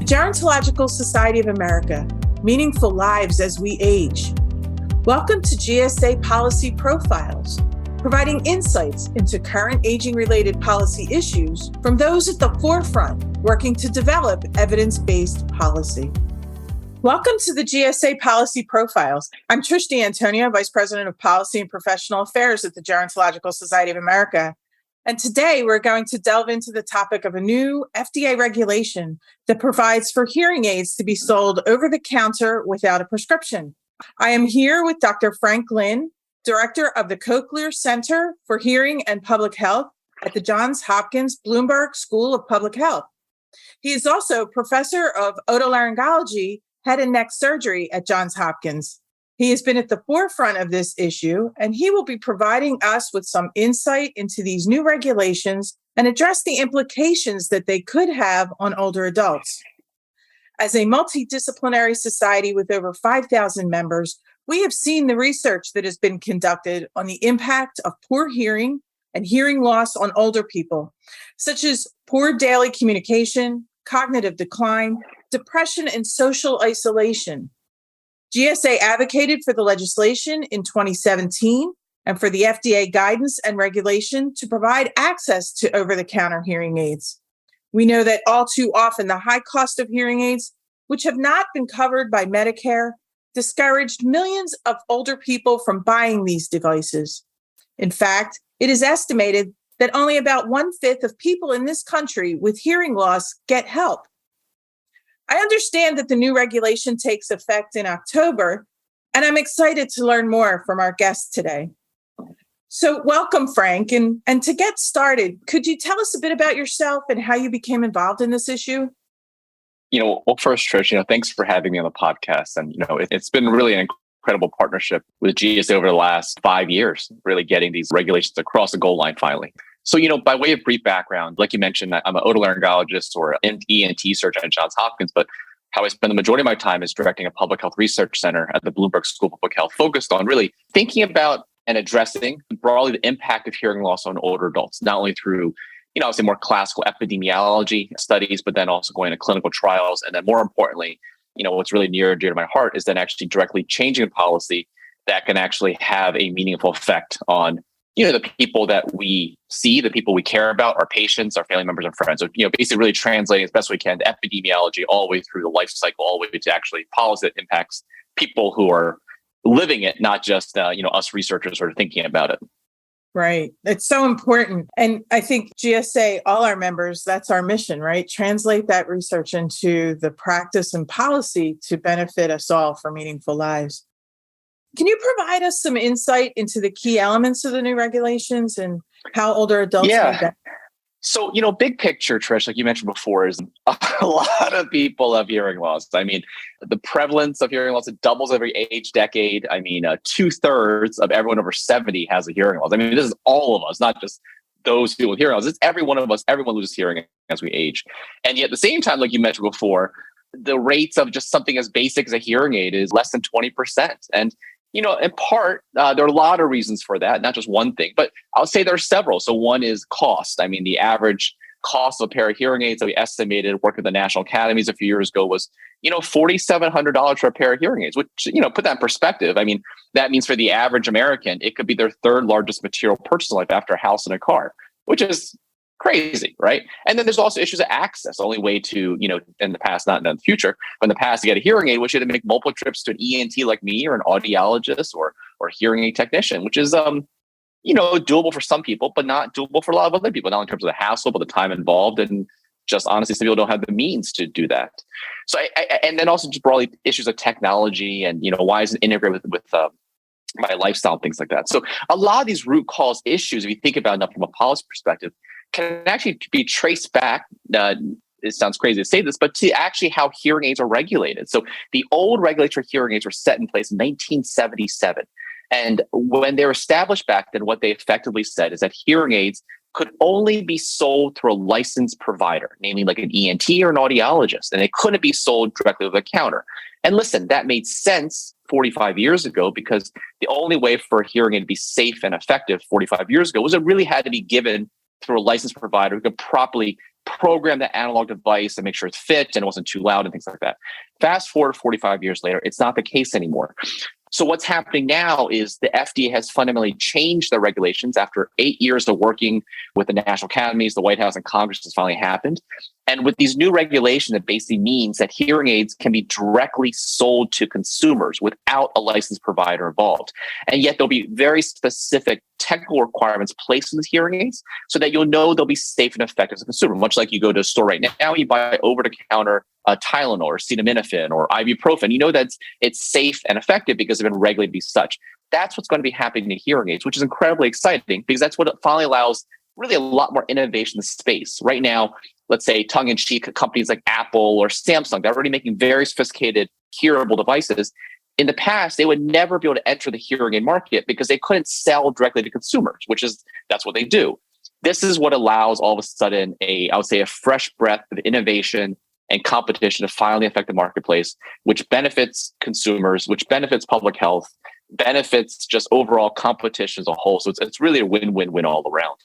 Gerontological Society of America, Meaningful Lives as We Age. Welcome to GSA Policy Profiles, providing insights into current aging-related policy issues from those at the forefront working to develop evidence-based policy. Welcome to the GSA Policy Profiles. I'm Trish D'Antonio, Vice President of Policy and Professional Affairs at the Gerontological Society of America. And today we're going to delve into the topic of a new FDA regulation that provides for hearing aids to be sold over the counter without a prescription. I am here with Dr. Frank Lin, Director of the Cochlear Center for Hearing and Public Health at the Johns Hopkins Bloomberg School of Public Health. He is also Professor of Otolaryngology, Head and Neck Surgery at Johns Hopkins. He has been at the forefront of this issue, and he will be providing us with some insight into these new regulations and address the implications that they could have on older adults. As a multidisciplinary society with over 5,000 members, we have seen the research that has been conducted on the impact of poor hearing and hearing loss on older people, such as poor daily communication, cognitive decline, depression, and social isolation. GSA advocated for the legislation in 2017 and for the FDA guidance and regulation to provide access to over-the-counter hearing aids. We know that all too often the high cost of hearing aids, which have not been covered by Medicare, discouraged millions of older people from buying these devices. In fact, it is estimated that only about 1/5 of people in this country with hearing loss get help. I understand that the new regulation takes effect in October, and I'm excited to learn more from our guest today. So welcome, Frank. And to get started, could you tell us a bit about yourself and how you became involved in this issue? First, Trish, thanks for having me on the podcast. And, it's been really an incredible partnership with GSA over the last 5 years, really getting these regulations across the goal line finally. So, by way of brief background, like you mentioned, I'm an otolaryngologist or an ENT surgeon at Johns Hopkins, but how I spend the majority of my time is directing a public health research center at the Bloomberg School of Public Health, focused on really thinking about and addressing broadly the impact of hearing loss on older adults, not only through, obviously more classical epidemiology studies, but then also going to clinical trials. And then more importantly, what's really near and dear to my heart is then actually directly changing a policy that can actually have a meaningful effect on the people that we see, the people we care about, our patients, our family members and friends. So, basically really translating as best we can epidemiology all the way through the life cycle, all the way to actually policy that impacts people who are living it, not just, us researchers sort of thinking about it. Right. It's so important. And I think GSA, all our members, that's our mission, right? Translate that research into the practice and policy to benefit us all for meaningful lives. Can you provide us some insight into the key elements of the new regulations and how older adults may benefit? So, big picture, Trish, like you mentioned before, is a lot of people have hearing loss. I mean, the prevalence of hearing loss, it doubles every age decade. I mean, 2/3 of everyone over 70 has a hearing loss. I mean, this is all of us, not just those people with hearing loss. It's every one of us. Everyone loses hearing as we age. And yet at the same time, like you mentioned before, the rates of just something as basic as a hearing aid is less than 20%. And in part, there are a lot of reasons for that, not just one thing, but I'll say there are several. So one is cost. I mean, the average cost of a pair of hearing aids that we estimated working with the National Academies a few years ago was, $4,700 for a pair of hearing aids, which, put that in perspective. I mean, that means for the average American, it could be their third largest material purchase in life after a house and a car, which is crazy, right? And then there's also issues of access. The only way to, in the past, not in the future, but in the past, to get a hearing aid, which you had to make multiple trips to an ENT like me or an audiologist or hearing aid technician, which is, doable for some people, but not doable for a lot of other people, not in terms of the hassle, but the time involved. And just honestly, some people don't have the means to do that. So and then also just broadly issues of technology and, why isn't it integrated with my lifestyle and things like that. So a lot of these root cause issues, if you think about it from a policy perspective, can actually be traced back, it sounds crazy to say this, but to actually how hearing aids are regulated. So the old regulatory hearing aids were set in place in 1977. And when they were established back then, what they effectively said is that hearing aids could only be sold through a licensed provider, namely like an ENT or an audiologist, and they couldn't be sold directly over the counter. And listen, that made sense 45 years ago because the only way for a hearing aid to be safe and effective 45 years ago was it really had to be given through a licensed provider who could properly program the analog device and make sure it's fit and it wasn't too loud and things like that. Fast forward 45 years later, it's not the case anymore. So what's happening now is the FDA has fundamentally changed their regulations after 8 years of working with the national academies, the White House, and Congress has finally happened. And with these new regulations, it basically means that hearing aids can be directly sold to consumers without a licensed provider involved. And yet there'll be very specific technical requirements placed in the hearing aids so that you'll know they'll be safe and effective as a consumer. Much like you go to a store right now, you buy over-the-counter Tylenol or acetaminophen or ibuprofen. You know that it's safe and effective because they've been regulated to be such. That's what's going to be happening to hearing aids, which is incredibly exciting because that's what it finally allows really a lot more innovation in the space. Right now, let's say tongue-in-cheek companies like Apple or Samsung, they're already making very sophisticated hearable devices. In the past, they would never be able to enter the hearing aid market because they couldn't sell directly to consumers, that's what they do. This is what allows all of a sudden I would say a fresh breath of innovation and competition to finally affect the marketplace, which benefits consumers, which benefits public health, benefits just overall competition as a whole. So it's really a win-win-win all around.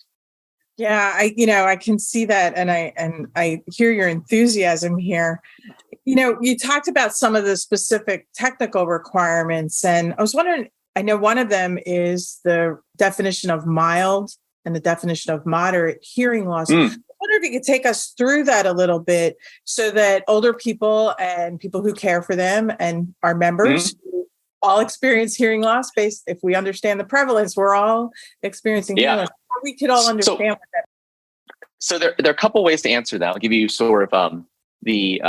Yeah, I can see that, and I hear your enthusiasm here. You talked about some of the specific technical requirements, and I was wondering, I know one of them is the definition of mild and the definition of moderate hearing loss. I wonder if you could take us through that a little bit so that older people and people who care for them and our members who all experience hearing loss if we understand the prevalence, we're all experiencing hearing loss. We could all understand what that is. So there are a couple ways to answer that. I'll give you sort of the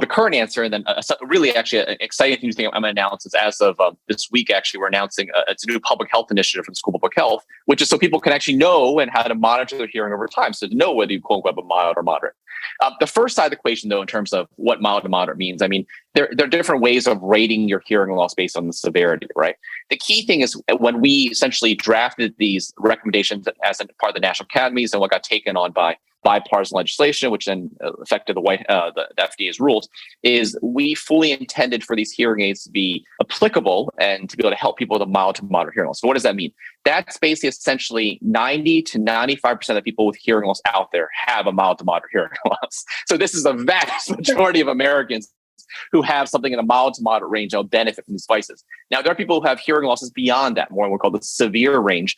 current answer, and then really actually an exciting thing I'm going to announce is as of this week, actually, we're announcing it's a new public health initiative from the School of Public Health, which is so people can actually know and how to monitor their hearing over time. So to know whether you quote unquote mild or moderate. The first side of the equation, though, in terms of what mild to moderate means, I mean, there are different ways of rating your hearing loss based on the severity, right? The key thing is when we essentially drafted these recommendations as a part of the national academies and what got taken on by bipartisan legislation, which then affected the FDA's rules, is we fully intended for these hearing aids to be applicable and to be able to help people with a mild to moderate hearing loss. So what does that mean? That's basically essentially 90 to 95% of the people with hearing loss out there have a mild to moderate hearing loss. So this is a vast majority of Americans who have something in a mild to moderate range that will benefit from these devices. Now, there are people who have hearing losses beyond that, more in what's called the severe range.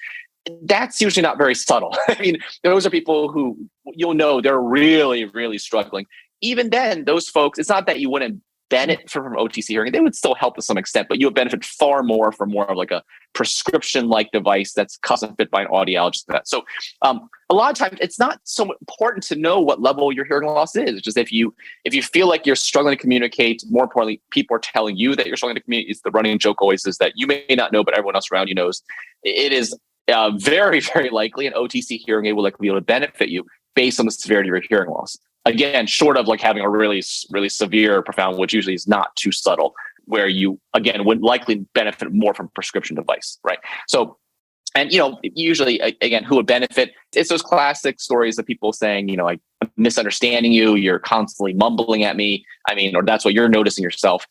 That's usually not very subtle. I mean, those are people who you'll know they're really, really struggling. Even then, those folks, it's not that you wouldn't benefit from OTC hearing. They would still help to some extent, but you would benefit far more from more of like a prescription-like device that's custom fit by an audiologist. So a lot of times it's not so important to know what level your hearing loss is. It's just if you feel like you're struggling to communicate, more importantly, people are telling you that you're struggling to communicate. It's the running joke always is that you may not know, but everyone else around you knows. It is very, very likely an OTC hearing aid will likely be able to benefit you based on the severity of your hearing loss. Again, short of like having a really, really severe, profound, which usually is not too subtle, where you, again, would likely benefit more from a prescription device, right? So, and, usually, again, who would benefit? It's those classic stories of people saying, I'm misunderstanding you, you're constantly mumbling at me, or that's what you're noticing yourself.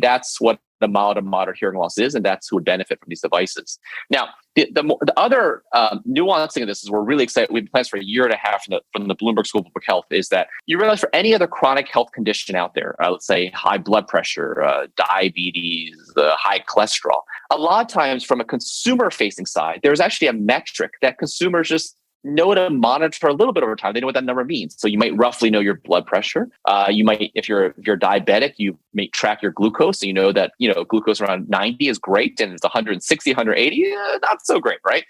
That's what the mild to moderate hearing loss is, and that's who would benefit from these devices. Now, the other nuancing of this is we're really excited. We've been plans for a year and a half from the Bloomberg School of Public Health is that you realize for any other chronic health condition out there, let's say high blood pressure, diabetes, high cholesterol, a lot of times from a consumer-facing side, there's actually a metric that consumers just know to monitor a little bit over time. They know what that number means. So you might roughly know your blood pressure. You might, if you're diabetic, you may track your glucose. So you know that, glucose around 90 is great. And it's 160, 180, not so great, right?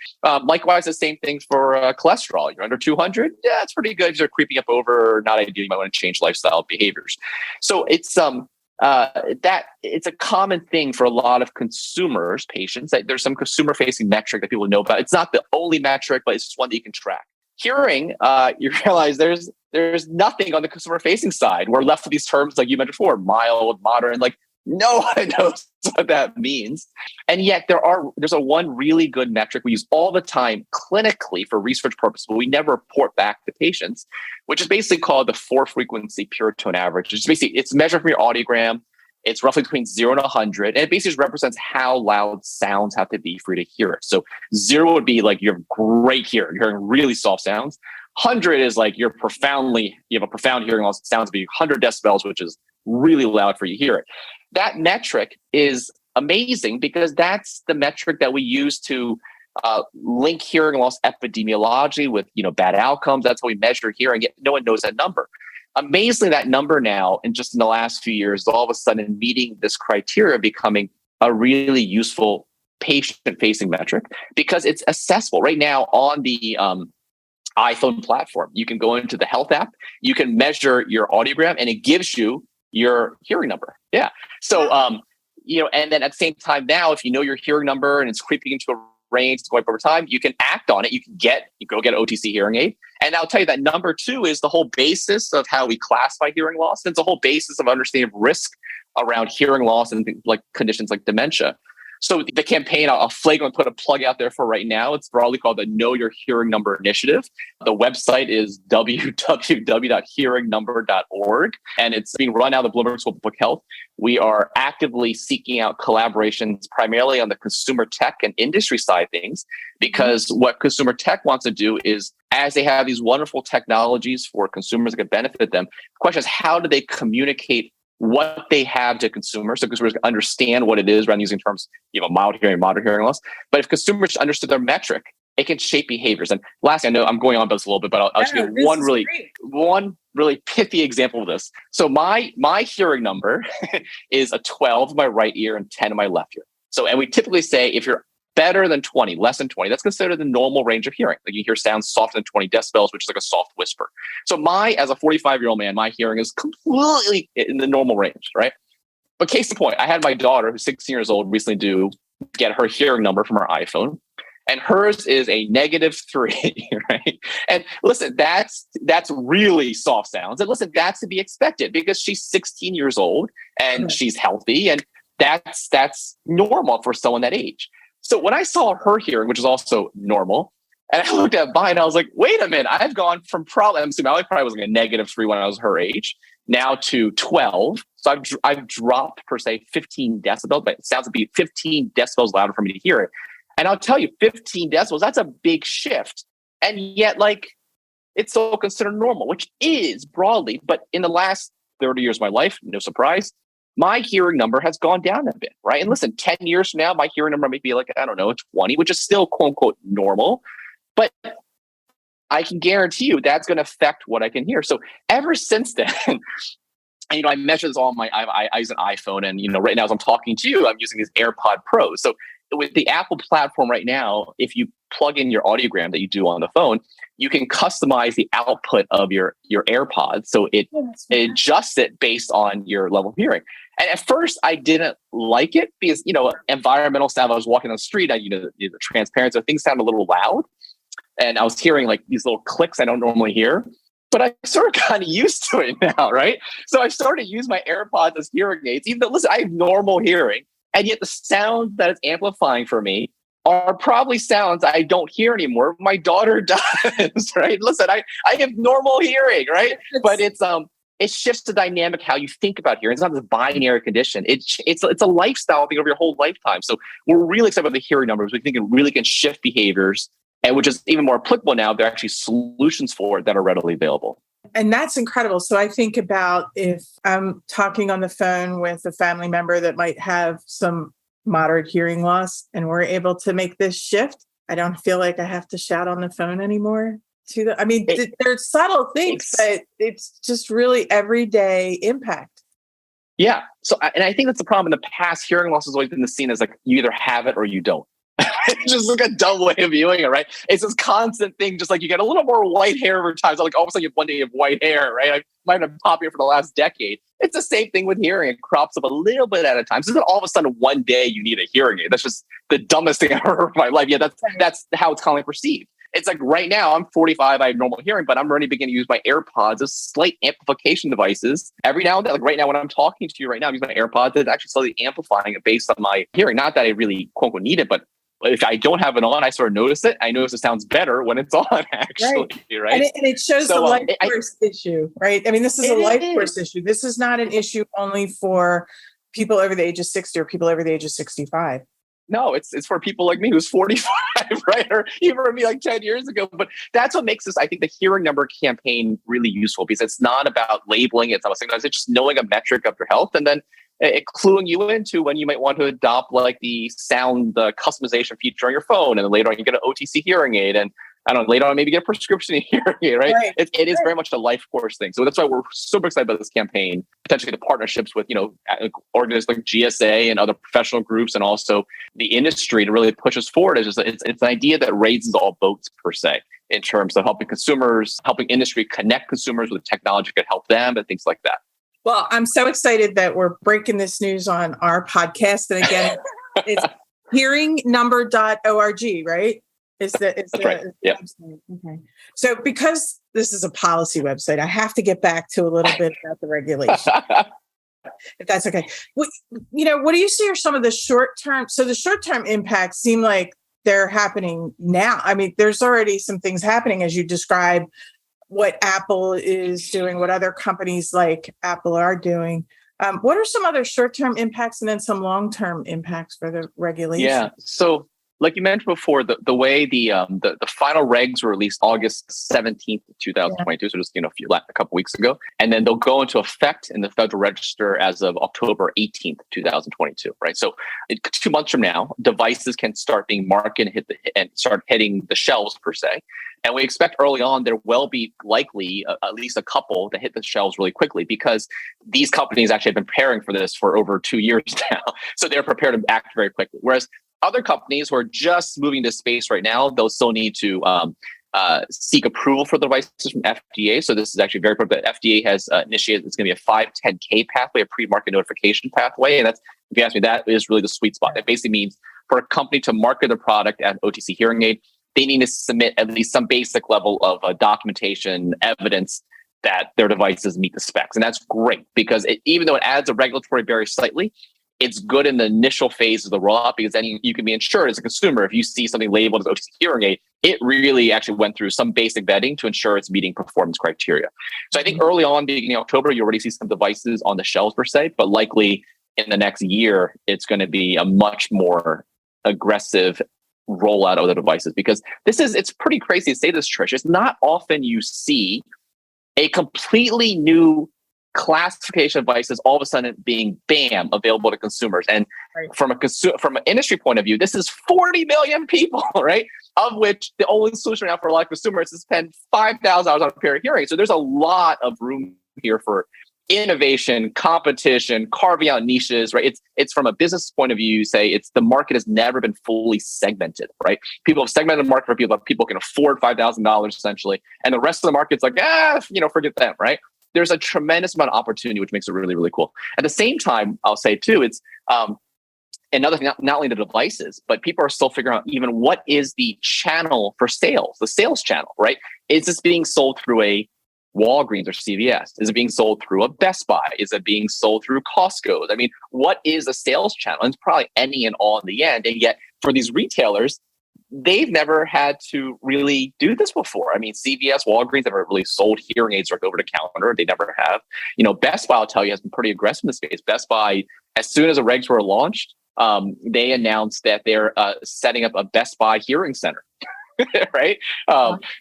Likewise, the same thing for cholesterol. You're under 200. Yeah, it's pretty good. If you're creeping up over, not ideal. You might want to change lifestyle behaviors. So it's, that it's a common thing for a lot of consumers, patients, that there's some consumer facing metric that people know about. It's not the only metric, but it's just one that you can track. Hearing, you realize there's nothing on the consumer facing side. We're left with these terms like you mentioned before, mild, moderate, like no one knows what that means. And yet there's a one really good metric we use all the time clinically for research purposes, but we never report back to patients, which is basically called the 4-frequency pure tone average. It's measured from your audiogram. It's roughly between 0 and 100. And it basically just represents how loud sounds have to be for you to hear it. So 0 would be like you're great hearing, you're hearing really soft sounds. 100 is like you have a profound hearing loss. It sounds to be 100 decibels, which is really loud for you to hear it. That metric is amazing because that's the metric that we use to link hearing loss epidemiology with, bad outcomes. That's how we measure hearing. Yet no one knows that number. Amazingly, that number now, in the last few years, all of a sudden meeting this criteria, becoming a really useful patient-facing metric because it's accessible right now on the iPhone platform. You can go into the health app, you can measure your audiogram, and it gives you your hearing number. Yeah. So, and then at the same time now, if you know your hearing number and it's creeping into a range, it's going up over time, you can act on it. You go get an OTC hearing aid. And I'll tell you that number 2 is the whole basis of how we classify hearing loss. It's a whole basis of understanding risk around hearing loss and things like conditions like dementia. So the campaign, I'll flagrantly put a plug out there for right now. It's broadly called the Know Your Hearing Number Initiative. The website is www.hearingnumber.org, and it's being run out of the Bloomberg School of Public Health. We are actively seeking out collaborations primarily on the consumer tech and industry side of things, because what consumer tech wants to do is, as they have these wonderful technologies for consumers that can benefit them, the question is, how do they communicate what they have to consumers, so consumers can understand what it is rather than using terms, mild hearing, moderate hearing loss. But if consumers understood their metric, it can shape behaviors. And lastly, I know I'm going on about this a little bit, but I'll just give one really pithy example of this. So my hearing number is a 12 in my right ear and 10 in my left ear. So, and we typically say if you're better than 20, less than 20, that's considered the normal range of hearing. Like you hear sounds softer than 20 decibels, which is like a soft whisper. So as a 45-year-old man, my hearing is completely in the normal range, right? But case in point, I had my daughter, who's 16 years old, recently get her hearing number from her iPhone, and hers is a -3, right? And listen, that's really soft sounds. And listen, that's to be expected because she's 16 years old and she's healthy, and that's normal for someone that age. So when I saw her hearing, which is also normal, and I looked at mine, I was like, wait a minute, I've gone from probably was like a -3 when I was her age, now to 12. So I've dropped per se 15 decibels, but it sounds to be 15 decibels louder for me to hear it. And I'll tell you, 15 decibels, that's a big shift. And yet, it's still considered normal, which is broadly, but in the last 30 years of my life, no surprise, my hearing number has gone down a bit, right? And listen, 10 years from now, my hearing number may be 20, which is still quote unquote normal. But I can guarantee you that's going to affect what I can hear. So ever since then, and, I measure this all on I use an iPhone, and, right now as I'm talking to you, I'm using these AirPod Pros. So with the Apple platform right now, if you plug in your audiogram that you do on the phone, you can customize the output of your AirPods. So it adjusts it based on your level of hearing. And at first I didn't like it because, environmental sound, I was walking on the street, the transparency, so things sound a little loud. And I was hearing these little clicks I don't normally hear. But I sort of kind of used to it now, right? So I started to use my AirPods as hearing aids, even though, listen, I have normal hearing. And yet the sounds that it's amplifying for me are probably sounds I don't hear anymore. My daughter does, right? Listen, I have normal hearing, right? But it shifts the dynamic how you think about hearing. It's not this binary condition. It's a lifestyle thing over your whole lifetime. So we're really excited about the hearing numbers. We think it really can shift behaviors, and which is even more applicable now. There are actually solutions for it that are readily available. And that's incredible. So I think about if I'm talking on the phone with a family member that might have some moderate hearing loss and we're able to make this shift, I don't feel like I have to shout on the phone anymore to them. I mean, there's subtle things, but it's just really everyday impact. Yeah. So, and I think that's the problem. In the past, hearing loss has always been seen as you either have it or you don't. It's just a dumb way of viewing it, right? It's this constant thing, just you get a little more white hair over time. So all of a sudden, one day you have white hair, right? I might have been popular for the last decade. It's the same thing with hearing. It crops up a little bit at a time. So it's not all of a sudden one day you need a hearing aid. That's just the dumbest thing I've ever heard in my life. Yeah, that's how it's commonly perceived. It's right now, I'm 45, I have normal hearing, but I'm already beginning to use my AirPods as slight amplification devices. Every now and then, right now when I'm talking to you right now, I'm using my AirPods. It's actually slightly amplifying it based on my hearing. Not that I really, quote unquote, need it, but if I don't have it on, I sort of notice it. I notice it sounds better when it's on, actually, right? And it shows the life course issue, right? I mean, this is a life course issue. This is not an issue only for people over the age of 60 or people over the age of 65. No, it's for people like me who's 45, right? Or even for me like 10 years ago. But that's what makes this, I think, the hearing number campaign really useful, because it's not about labeling. It's not about signals. It's just knowing a metric of your health, and then it cluing you into when you might want to adopt like the sound, the customization feature on your phone. And then later on you get an OTC hearing aid, and I don't know, later on maybe get a prescription hearing aid, right? It is very much a life course thing. So that's why we're super excited about this campaign, potentially the partnerships with, organizations like GSA and other professional groups, and also the industry to really push us forward. It's an idea that raises all boats per se, in terms of helping consumers, helping industry connect consumers with technology that could help them and things like that. Well, I'm so excited that we're breaking this news on our podcast. And again, it's hearingnumber.org, right? That's right. Yeah. Okay. So because this is a policy website, I have to get back to a little bit about the regulation, if that's okay. What do you see are some of the short-term? So the short-term impacts seem like they're happening now. I mean, there's already some things happening, as you describe what Apple is doing, what other companies like Apple are doing. What are some other short-term impacts and then some long-term impacts for the regulation? Yeah. So like you mentioned before, the way the final regs were released August 17th, 2022, so just a couple weeks ago, and then they'll go into effect in the Federal Register as of October 18th, 2022. Right, so 2 months from now, devices can start being marketed and start hitting the shelves per se. And we expect early on there will be likely at least a couple that hit the shelves really quickly, because these companies actually have been preparing for this for over 2 years now, so they're prepared to act very quickly. Whereas other companies who are just moving to space right now, they'll still need to seek approval for the devices from FDA. So this is actually very important. But FDA has initiated, it's going to be a 510K pathway, a pre-market notification pathway. And that's, if you ask me, that is really the sweet spot. That basically means for a company to market their product as OTC hearing aid, they need to submit at least some basic level of documentation evidence that their devices meet the specs. And that's great, because even though it adds a regulatory barrier slightly, it's good in the initial phase of the rollout, because then you can be insured as a consumer. If you see something labeled as OTC hearing aid, it really actually went through some basic vetting to ensure it's meeting performance criteria. So I think early on, beginning of October, you already see some devices on the shelves per se, but likely in the next year, it's going to be a much more aggressive rollout of the devices, because it's pretty crazy to say this, Trish. It's not often you see a completely new classification of devices all of a sudden being available to consumers. And from an industry point of view, this is 40 million people, right? Of which the only solution now for a lot of consumers is to spend $5,000 on a pair of hearing. So there's a lot of room here for innovation, competition, carving out niches, right? It's from a business point of view, the market has never been fully segmented, right? People have segmented the market for people can afford $5,000 essentially, and the rest of the market's like, forget them, right? There's a tremendous amount of opportunity, which makes it really, really cool. At the same time, I'll say too, it's another thing, not only the devices, but people are still figuring out even what is the channel for sales, the sales channel, right? Is this being sold through a Walgreens or CVS? Is it being sold through a Best Buy? Is it being sold through Costco? I mean, what is a sales channel? And it's probably any and all in the end. And yet for these retailers, they've never had to really do this before. I mean, CVS, Walgreens never really sold hearing aids right over the counter. They never have. Best Buy, I'll tell you, has been pretty aggressive in the space. Best Buy, as soon as the regs were launched, they announced that they're setting up a Best Buy hearing center. Right.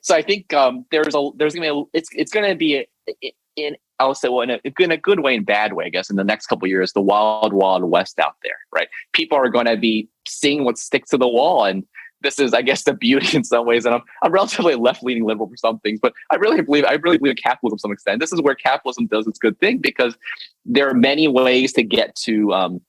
So I think there's going to be I'll say, well, in a good way and bad way, I guess, in the next couple of years, the wild west out there, right? People are going to be seeing what sticks to the wall. And this is, I guess, the beauty in some ways. And I'm relatively left-leaning liberal for some things, but I really believe in capitalism to some extent. This is where capitalism does its good thing, because there are many ways to get to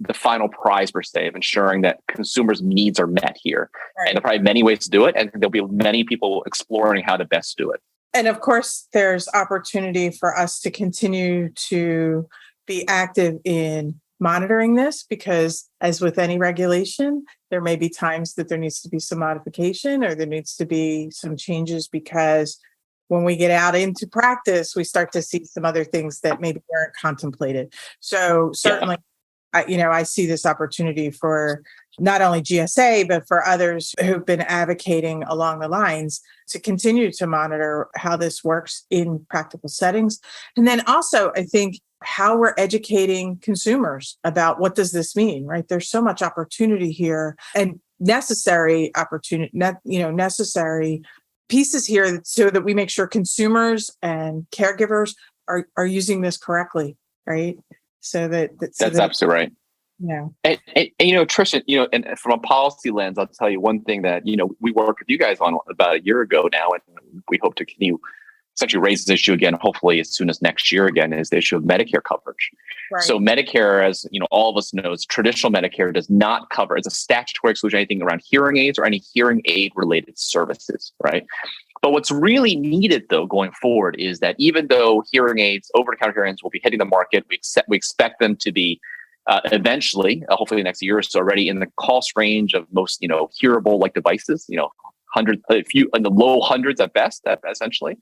the final prize per se of ensuring that consumers' needs are met here. Right. And there are probably many ways to do it. And there'll be many people exploring how to best do it. And of course, there's opportunity for us to continue to be active in monitoring this, because as with any regulation, there may be times that there needs to be some modification or there needs to be some changes, because when we get out into practice, we start to see some other things that maybe weren't contemplated. So certainly, I see this opportunity for not only GSA, but for others who've been advocating along the lines to continue to monitor how this works in practical settings. And then also, I think how we're educating consumers about what does this mean, right? There's so much opportunity here and necessary opportunity, necessary pieces here so that we make sure consumers and caregivers are using this correctly, right? That's absolutely right. Yeah. And Tricia, and from a policy lens, I'll tell you one thing that, we worked with you guys on about a year ago now, and we hope to continue essentially raise this issue again, hopefully as soon as next year again, is the issue of Medicare coverage. Right. So Medicare, as all of us knows, traditional Medicare does not cover, it's a statutory exclusion, anything around hearing aids or any hearing aid related services, right? But what's really needed, though, going forward is that even though hearing aids, over-the-counter hearing aids will be hitting the market, we expect them to be eventually, hopefully the next year or so, already in the cost range of most, hearable like devices, a few in the low hundreds at best, essentially.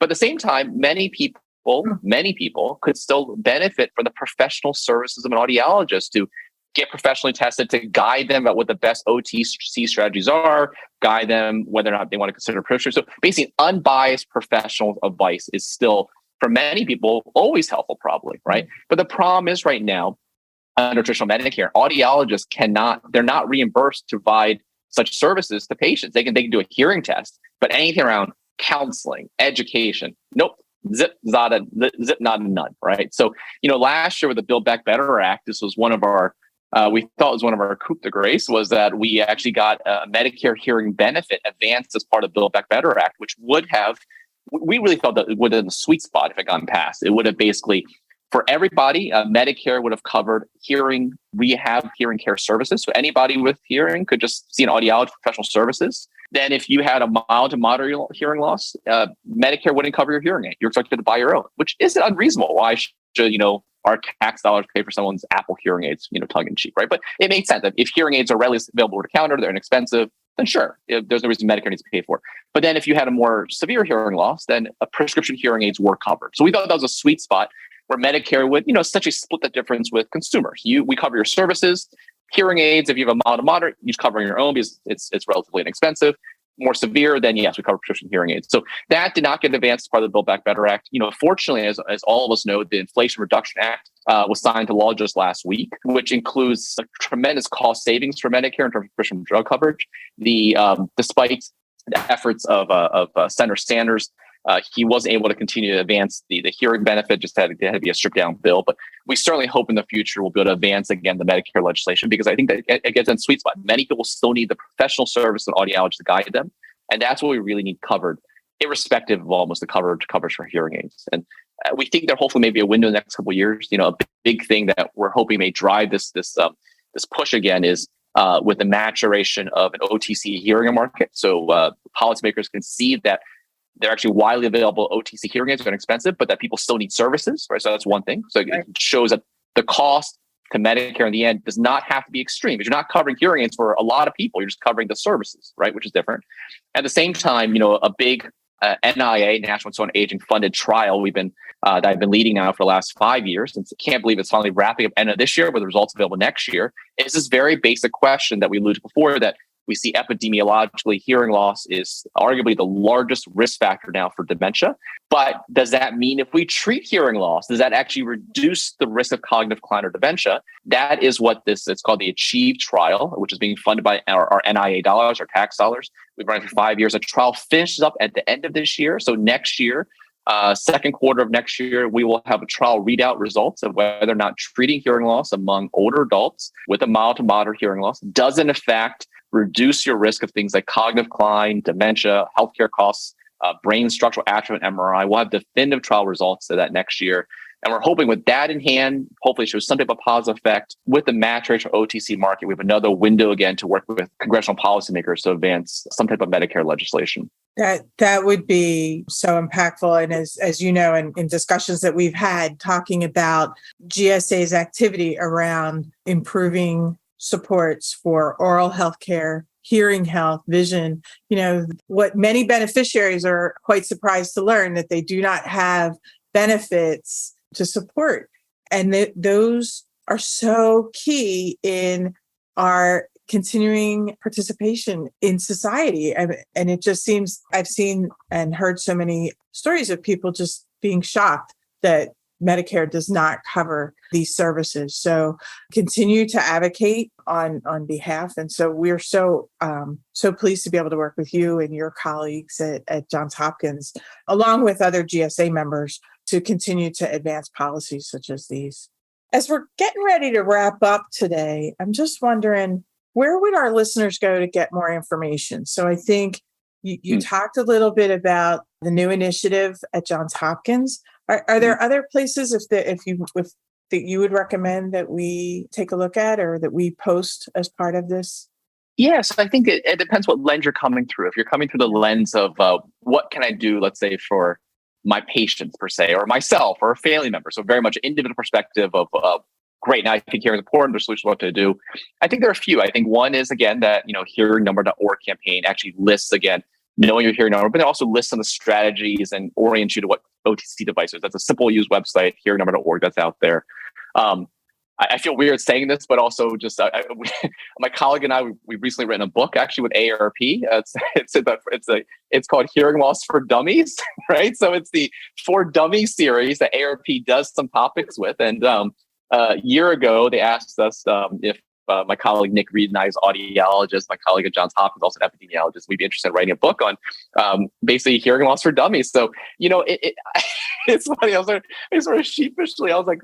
But at the same time, many people could still benefit from the professional services of an audiologist to get professionally tested, to guide them about what the best OTC strategies are, guide them whether or not they want to consider prescription. So basically, unbiased professional advice is still, for many people, always helpful, probably, right? But the problem is right now, under traditional Medicare, audiologists they're not reimbursed to provide such services to patients. They can do a hearing test, but anything around counseling, education, nope, zip, nada, none, right? So, last year with the Build Back Better Act, this was one of our, we thought was one of our coup de grace, was that we actually got a Medicare hearing benefit advanced as part of Build Back Better Act, which we really thought that it would have been the sweet spot if it got passed. It would have basically, for everybody, Medicare would have covered hearing rehab, hearing care services. So anybody with hearing could just see an audiologist professional services. Then if you had a mild to moderate hearing loss, Medicare wouldn't cover your hearing aid. You're expected to buy your own, which isn't unreasonable. Why should, our tax dollars pay for someone's Apple hearing aids, tongue in cheek, right? But it makes sense that if hearing aids are readily available over the counter, they're inexpensive, then sure, there's no reason Medicare needs to pay for it. But then if you had a more severe hearing loss, then a prescription hearing aids were covered. So we thought that was a sweet spot where Medicare would, essentially split the difference with consumers. We cover your services, hearing aids. If you have a mild to moderate, you just cover your own because it's relatively inexpensive. More severe, then yes, we cover prescription hearing aids. So that did not get advanced as part of the Build Back Better Act. Fortunately, as all of us know, the Inflation Reduction Act was signed to law just last week, which includes a tremendous cost savings for Medicare in terms of prescription drug coverage. Despite the efforts of Senator Sanders, he wasn't able to continue to advance the hearing benefit, just had to be a stripped down bill. But we certainly hope in the future we'll be able to advance again the Medicare legislation, because I think that it gets in sweet spot. Many people still need the professional service of audiologists to guide them. And that's what we really need covered, irrespective of almost the coverage for hearing aids. And we think there hopefully may be a window in the next couple of years. A big thing that we're hoping may drive this push again is with the maturation of an OTC hearing market. So policymakers can see that they're actually widely available OTC hearing aids are inexpensive, but that people still need services, right? So that's one thing. So it shows that the cost to Medicare in the end does not have to be extreme, because you're not covering hearing aids for a lot of people. You're just covering the services, right? Which is different. At the same time, a big NIA, National Institute on Aging funded trial that I've been leading now for the last 5 years, and I can't believe it's finally wrapping up end of this year with the results available next year, is this very basic question that we alluded to before, that we see epidemiologically hearing loss is arguably the largest risk factor now for dementia. But does that mean if we treat hearing loss, does that actually reduce the risk of cognitive decline or dementia? That is what it's called the ACHIEVE trial, which is being funded by our NIA dollars, our tax dollars. We've run it for 5 years. The trial finishes up at the end of this year. So next year, second quarter of next year, we will have a trial readout results of whether or not treating hearing loss among older adults with a mild to moderate hearing loss does in fact reduce your risk of things like cognitive decline, dementia, healthcare costs, brain structural atrophy, and MRI. We'll have definitive trial results of that next year. And we're hoping with that in hand, hopefully shows some type of positive effect. With the maturation of OTC market, we have another window again to work with congressional policymakers to advance some type of Medicare legislation. That would be so impactful. And as you know, in discussions that we've had talking about GSA's activity around improving supports for oral health care, hearing health, vision, what many beneficiaries are quite surprised to learn that they do not have benefits to support. And those are so key in our continuing participation in society. And it just seems, I've seen and heard so many stories of people just being shocked that Medicare does not cover these services. So continue to advocate on behalf. And so we're so pleased to be able to work with you and your colleagues at Johns Hopkins, along with other GSA members, to continue to advance policies such as these. As we're getting ready to wrap up today, I'm just wondering, where would our listeners go to get more information? So I think you talked a little bit about the new initiative at Johns Hopkins. Are there other places that you would recommend that we take a look at or that we post as part of this? Yes, I think it depends what lens you're coming through. If you're coming through the lens of what can I do, let's say, for my patients per se, or myself or a family member. So very much individual perspective of great, now I think hearing is important, there's solutions what to do. I think there are a few. I think one is, again, that, hearingnumber.org campaign actually lists, again, knowing your hearing number, but it also lists some of the strategies and orients you to what OTC devices. That's a simple use website, hearingnumber.org, that's out there. I feel weird saying this, but also just my colleague and I, we've recently written a book actually with AARP. It's called Hearing Loss for Dummies, right? So it's the For Dummies series that AARP does some topics with. And a year ago, they asked us if my colleague Nick Reed and I, is audiologist, my colleague at Johns Hopkins, also an epidemiologist, we'd be interested in writing a book on basically hearing loss for dummies. So, it's funny. I was sort of sheepishly, I was like,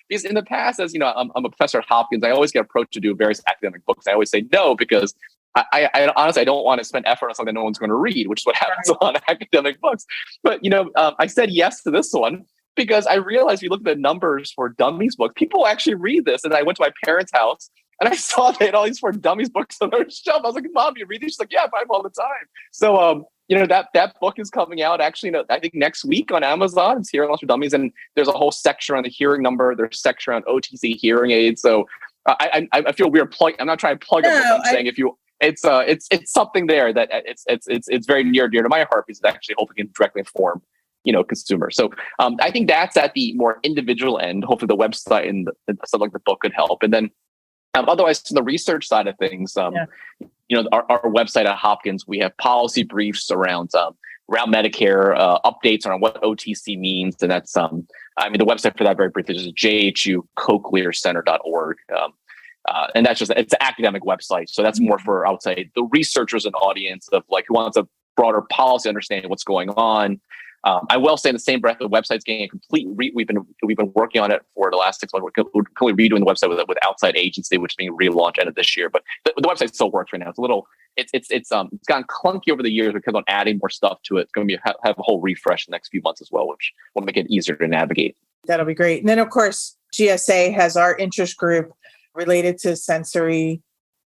because in the past, as you know, I'm a professor at Hopkins. I always get approached to do various academic books. I always say no, because I honestly, I don't want to spend effort on something no one's going to read, which is what happens a lot of academic books. But, I said yes to this one because I realized if you look at the numbers for dummies books, people actually read this. And I went to my parents' house and I saw they had all these For Dummies books on their shelf. I was like, Mom, you read these? She's like, yeah, I buy them all the time. So, that book is coming out actually, I think next week on Amazon. It's Hearing Loss for Dummies. And there's a whole section on the hearing number. There's a section on OTC hearing aids. So I feel weird I'm not trying to plug them. I'm saying it's something there that it's very near and dear to my heart, because it actually hopefully can directly inform consumers. So I think that's at the more individual end. Hopefully the website and stuff like the book could help. And then otherwise, from the research side of things, our website at Hopkins, we have policy briefs around Medicare, updates on what OTC means. And that's, the website for that very briefly is jhucochlearcenter.org. And that's it's an academic website. So that's more for, I would say, the researchers and audience of who wants a broader policy understanding of what's going on. I will say in the same breath, the website's getting a complete we've been working on it for the last 6 months. We're completely redoing the website with outside agency, which is being relaunched end of this year. But the website still works right now. It's a little, it's gotten clunky over the years because on adding more stuff to it. It's going to have a whole refresh in the next few months as well, which will make it easier to navigate. That'll be great. And then of course, GSA has our interest group related to sensory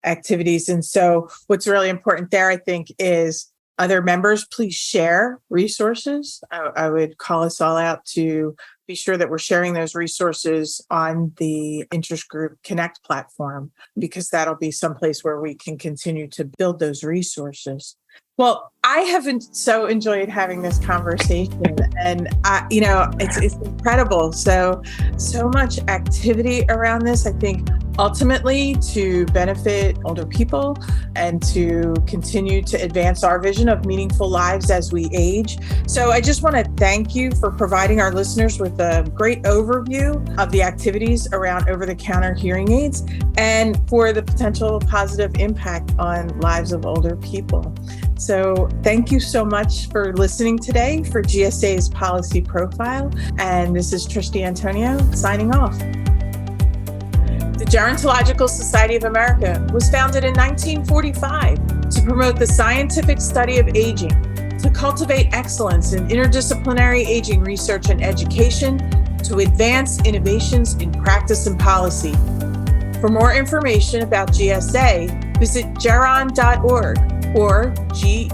activities. And so what's really important there, I think, is other members, please share resources. I would call us all out to be sure that we're sharing those resources on the Interest Group Connect platform, because that'll be someplace where we can continue to build those resources. Well, I have so enjoyed having this conversation, and it's incredible. So much activity around this. I think ultimately to benefit older people and to continue to advance our vision of meaningful lives as we age. So I just want to thank you for providing our listeners with a great overview of the activities around over-the-counter hearing aids and for the potential positive impact on lives of older people. So thank you so much for listening today for GSA's Policy Profile. And this is Trish D'Antonio signing off. The Gerontological Society of America was founded in 1945 to promote the scientific study of aging, to cultivate excellence in interdisciplinary aging research and education, to advance innovations in practice and policy. For more information about GSA, visit geron.org or geron.org.